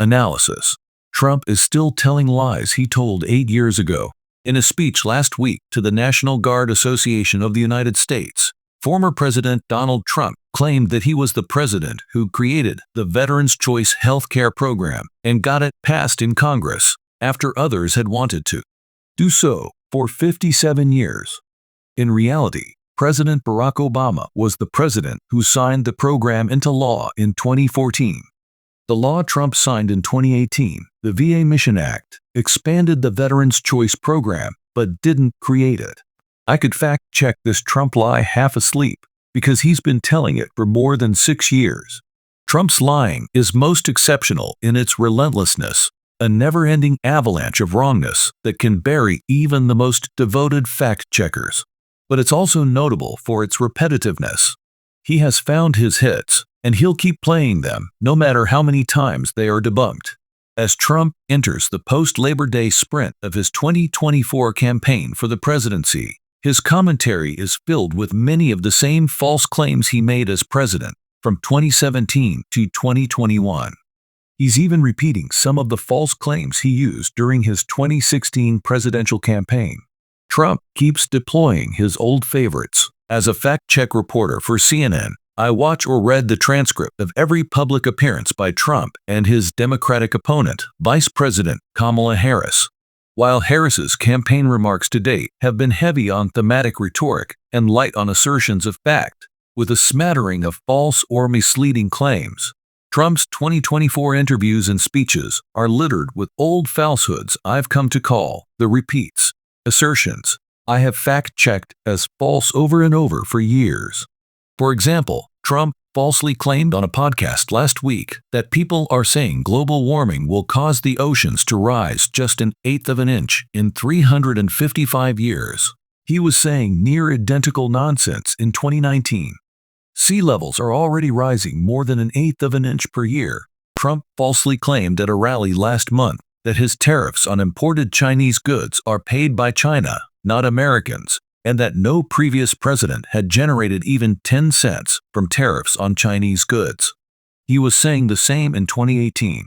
Analysis. Trump is still telling lies he told 8 years ago. In a speech last week to the National Guard Association of the United States, former President Donald Trump claimed that he was the president who created the Veterans' Choice Health Care Program and got it passed in Congress after others had wanted to do so for 57 years. In reality, President Barack Obama was the president who signed the program into law in 2014. The law Trump signed in 2018, the VA Mission Act, expanded the Veterans' Choice Program but didn't create it. I could fact-check this Trump lie half asleep because he's been telling it for more than 6 years. Trump's lying is most exceptional in its relentlessness, a never-ending avalanche of wrongness that can bury even the most devoted fact-checkers. But it's also notable for its repetitiveness. He has found his hits, and he'll keep playing them no matter how many times they are debunked. As Trump enters the post-Labor Day sprint of his 2024 campaign for the presidency, his commentary is filled with many of the same false claims he made as president from 2017 to 2021. He's even repeating some of the false claims he used during his 2016 presidential campaign. Trump keeps deploying his old favorites. As a fact-check reporter for CNN, I watch or read the transcript of every public appearance by Trump and his Democratic opponent, Vice President Kamala Harris. While Harris's campaign remarks to date have been heavy on thematic rhetoric and light on assertions of fact, with a smattering of false or misleading claims, Trump's 2024 interviews and speeches are littered with old falsehoods I've come to call the repeats, assertions I have fact-checked as false over and over for years. For example, Trump falsely claimed on a podcast last week that people are saying global warming will cause the oceans to rise just an eighth of an inch in 355 years. He was saying near-identical nonsense in 2019. Sea levels are already rising more than an eighth of an inch per year. Trump falsely claimed at a rally last month that his tariffs on imported Chinese goods are paid by China, not Americans, and that no previous president had generated even 10 cents from tariffs on Chinese goods. He was saying the same in 2018.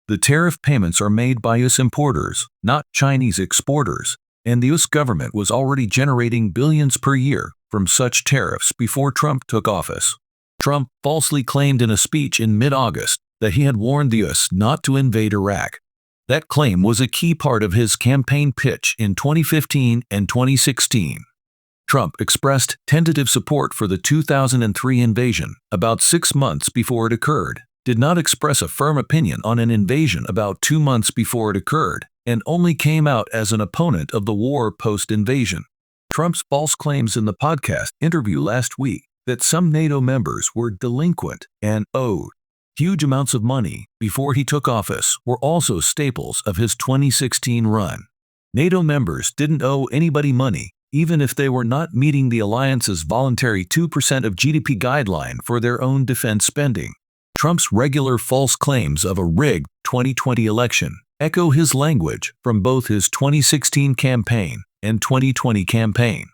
The tariff payments are made by U.S. importers, not Chinese exporters, and the U.S. government was already generating billions per year from such tariffs before Trump took office. Trump falsely claimed in a speech in mid-August that he had warned the U.S. not to invade Iraq. That claim was a key part of his campaign pitch in 2015 and 2016. Trump expressed tentative support for the 2003 invasion about 6 months before it occurred, did not express a firm opinion on an invasion about 2 months before it occurred, and only came out as an opponent of the war post-invasion. Trump's false claims in the podcast interview last week that some NATO members were delinquent and owed huge amounts of money before he took office were also staples of his 2016 run. NATO members didn't owe anybody money, even if they were not meeting the alliance's voluntary 2% of GDP guideline for their own defense spending. Trump's regular false claims of a rigged 2020 election echo his language from both his 2016 campaign and 2020 campaign.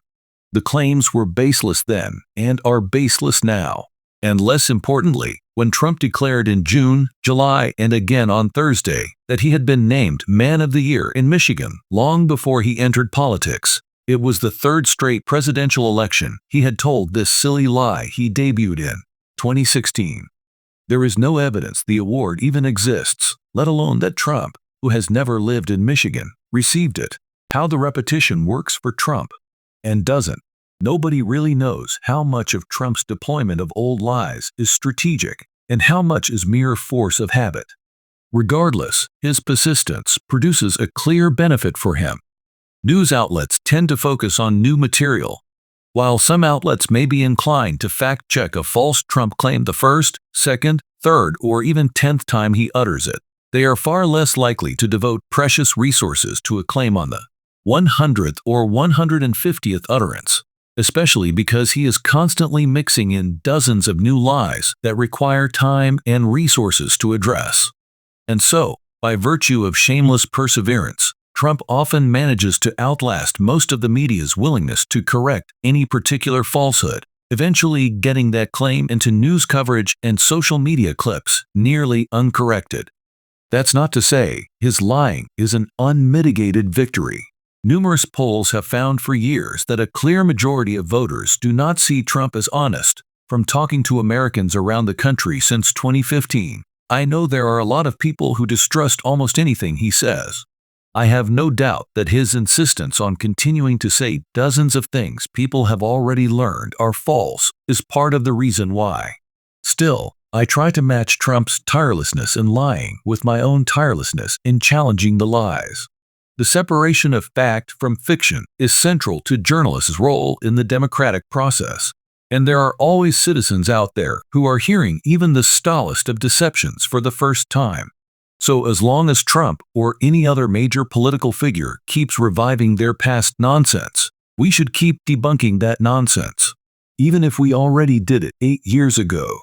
The claims were baseless then and are baseless now. And less importantly, when Trump declared in June, July, and again on Thursday that he had been named Man of the Year in Michigan long before he entered politics, it was the third straight presidential election he had told this silly lie he debuted in 2016. There is no evidence the award even exists, let alone that Trump, who has never lived in Michigan, received it. How the repetition works for Trump and doesn't. Nobody really knows how much of Trump's deployment of old lies is strategic and how much is mere force of habit. Regardless, his persistence produces a clear benefit for him. News outlets tend to focus on new material. While some outlets may be inclined to fact-check a false Trump claim the first, second, third, or even 10th time he utters it, they are far less likely to devote precious resources to a claim on the 100th or 150th utterance, especially because he is constantly mixing in dozens of new lies that require time and resources to address. And so, by virtue of shameless perseverance, Trump often manages to outlast most of the media's willingness to correct any particular falsehood, eventually getting that claim into news coverage and social media clips nearly uncorrected. That's not to say his lying is an unmitigated victory. Numerous polls have found for years that a clear majority of voters do not see Trump as honest. From talking to Americans around the country since 2015, I know there are a lot of people who distrust almost anything he says. I have no doubt that his insistence on continuing to say dozens of things people have already learned are false is part of the reason why. Still, I try to match Trump's tirelessness in lying with my own tirelessness in challenging the lies. The separation of fact from fiction is central to journalists' role in the democratic process. And there are always citizens out there who are hearing even the stallest of deceptions for the first time. So as long as Trump or any other major political figure keeps reviving their past nonsense, we should keep debunking that nonsense, even if we already did it 8 years ago.